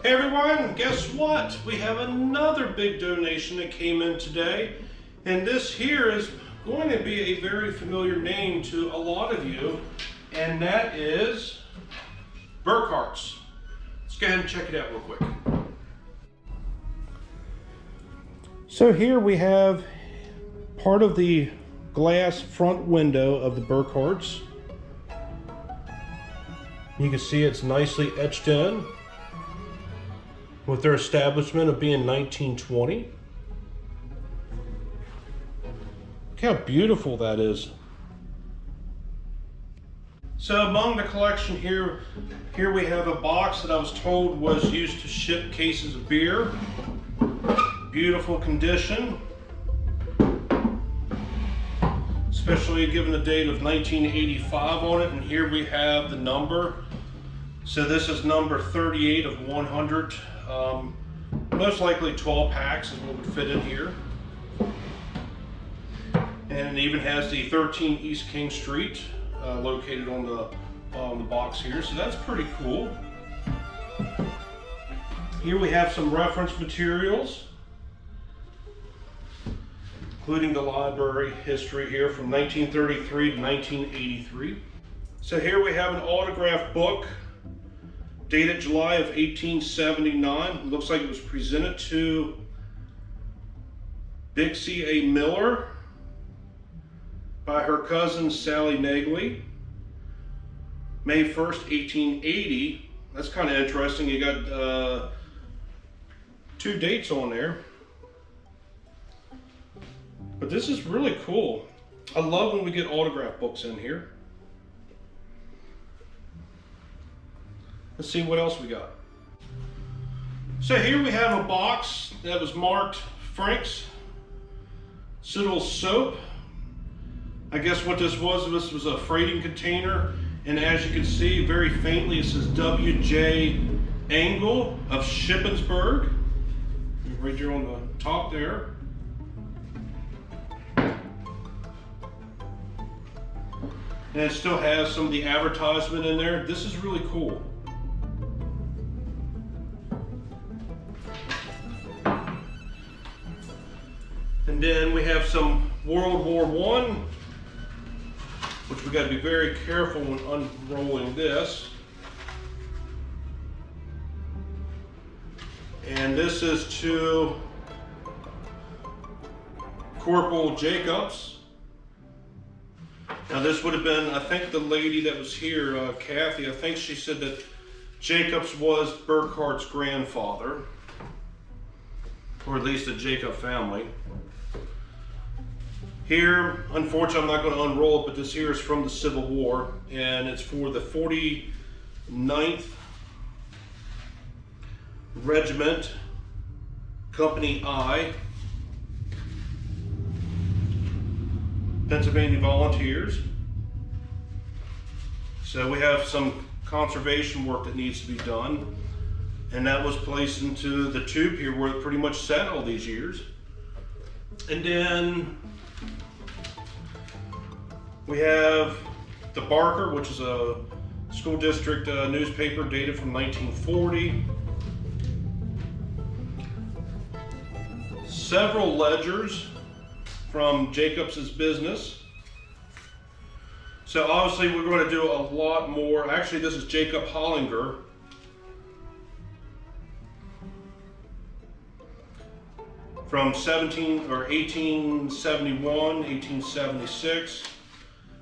Hey everyone, guess what? We have another big donation that came in today, and this here is going to be a very familiar name to a lot of you, and that is Burkhart's. Let's go ahead and check it out real quick. So here we have part of the glass front window of the Burkhart's. You can see it's nicely etched in with their establishment of being 1920. Look how beautiful that is. So among the collection here we have a box that I was told was used to ship cases of beer. Beautiful condition, especially given the date of 1985 on it, and here we have the number. So this is number 38 of 100. Most likely 12 packs is what would fit in here. And it even has the 13 East King Street located on the box here, so that's pretty cool. Here we have some reference materials, including the library history here from 1933 to 1983. So here we have an autograph book dated July of 1879. It looks like it was presented to Bixie A. Miller by her cousin Sally Negley, May 1st, 1880. That's kind of interesting. You got two dates on there. But this is really cool. I love when we get autograph books in here. Let's see what else we got. So here we have a box that was marked Frank's Siddle Soap. I guess what this was a freighting container, and as you can see very faintly it says W.J. Angle of Shippensburg, right here on the top there. And it still has some of the advertisement in there. This is really cool. And then we have some World War I, which we got to be very careful when unrolling this. And this is to Corporal Jacobs. Now this would have been, I think the lady that was here, Kathy, I think she said that Jacobs was Burkhart's grandfather, or at least the Jacob family. Here, unfortunately, I'm not going to unroll it, but this here is from the Civil War, and it's for the 49th Regiment, Company I, Pennsylvania Volunteers. So we have some conservation work that needs to be done, and that was placed into the tube here where it pretty much sat all these years. And then we have the Barker, which is a school district newspaper dated from 1940. Several ledgers from Jacobs's business. So obviously we're going to do a lot more. Actually, this is Jacob Hollinger. From 1871, 1876.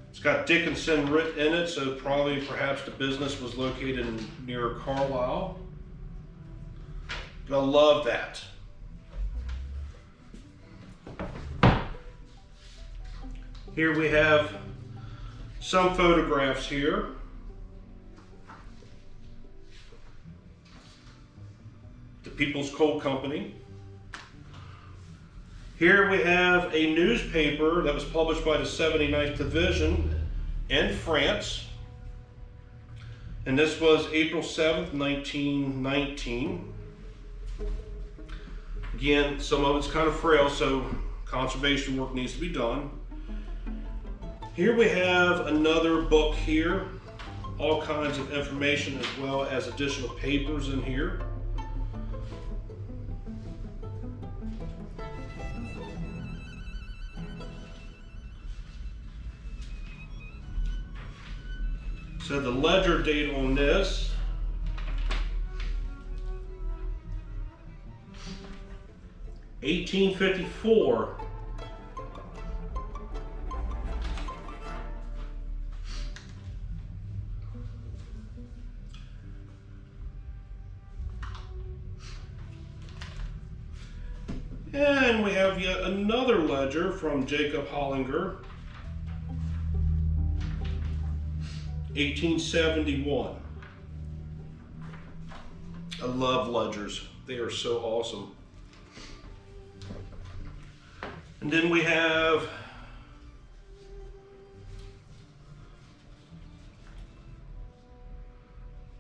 It's got Dickinson written in it, so probably perhaps the business was located near Carlisle. But I love that. Here we have some photographs here. The People's Coal Company. Here we have a newspaper that was published by the 79th Division in France. And this was April 7th, 1919. Again, some of it's kind of frail, so conservation work needs to be done. Here we have another book here, all kinds of information as well as additional papers in here. So the ledger date on this, $1854. And we have yet another ledger from Jacob Hollinger, 1871. I love ledgers. They are so awesome. And then we have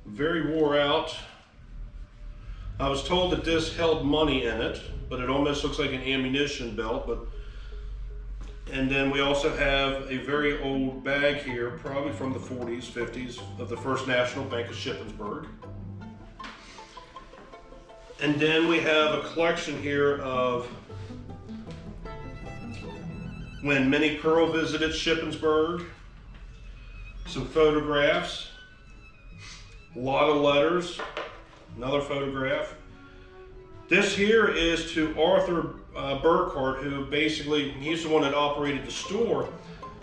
very wore out. I was told that this held money in it, but it almost looks like an ammunition belt. And then we also have a very old bag here, probably from the 40s, 50s, of the First National Bank of Shippensburg. And then we have a collection here of when Minnie Pearl visited Shippensburg, some photographs, a lot of letters, another photograph. This here is to Arthur Burkhart, who basically, he's the one that operated the store,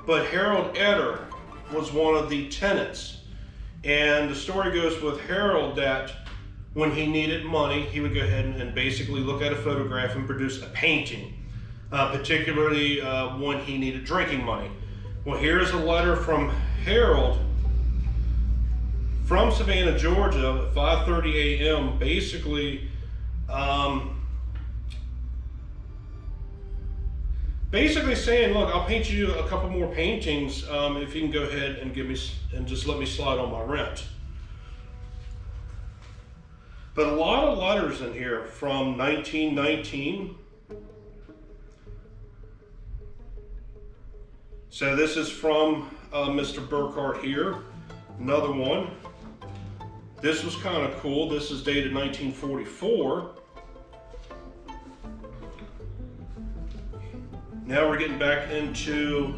but Harold Eder was one of the tenants. And the story goes with Harold that when he needed money, he would go ahead and basically look at a photograph and produce a painting, particularly when he needed drinking money. Well, here's a letter from Harold from Savannah, Georgia, at 5:30 a.m., basically saying, look, I'll paint you a couple more paintings if you can go ahead and give me and just let me slide on my rent. But a lot of letters in here from 1919. So this is from Mr. Burkhart here. Another one. This was kind of cool. This is dated 1944. Now we're getting back into,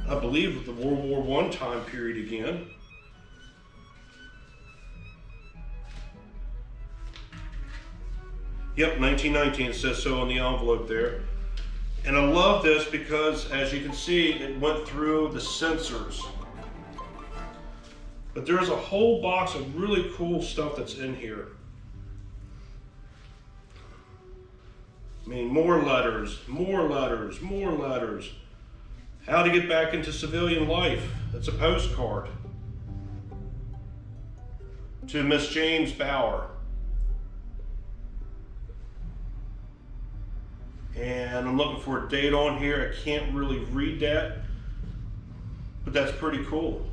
I believe, the World War I time period again. Yep, 1919, it says so on the envelope there. And I love this because, as you can see, it went through the censors. But there's a whole box of really cool stuff that's in here. I mean, more letters, more letters, more letters. How to get back into civilian life. That's a postcard. To Miss James Bauer. And I'm looking for a date on here. I can't really read that, but that's pretty cool.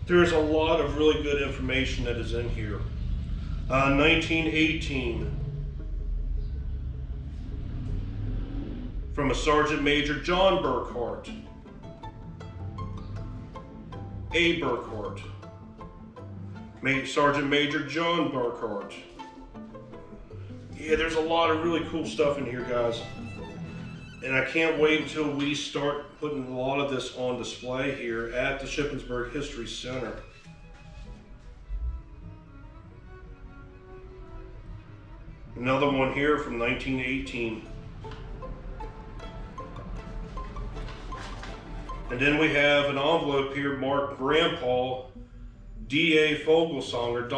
There's a lot of really good information that is in here. 1918, from a Sergeant Major John Burkhart. A. Burkhart. Sergeant Major John Burkhart. Yeah, there's a lot of really cool stuff in here, guys. And I can't wait until we start putting a lot of this on display here at the Shippensburg History Center. Another one here from 1918. And then we have an envelope here marked Grandpa D.A. Fogelsonger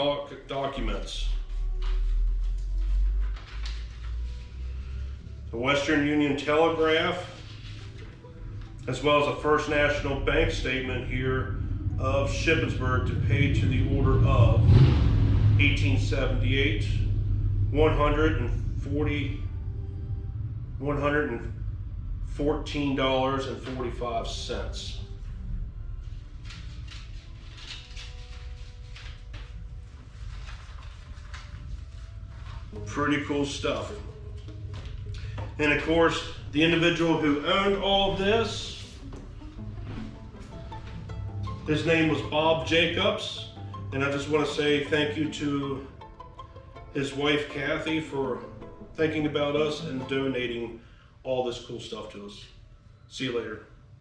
documents. The Western Union Telegraph, as well as a First National Bank statement here of Shippensburg to pay to the order of 1878, $114.45. Pretty cool stuff. And of course, the individual who owned all of this, his name was Bob Jacobs. And I just want to say thank you to his wife, Kathy, for thinking about us and donating all this cool stuff to us. See you later.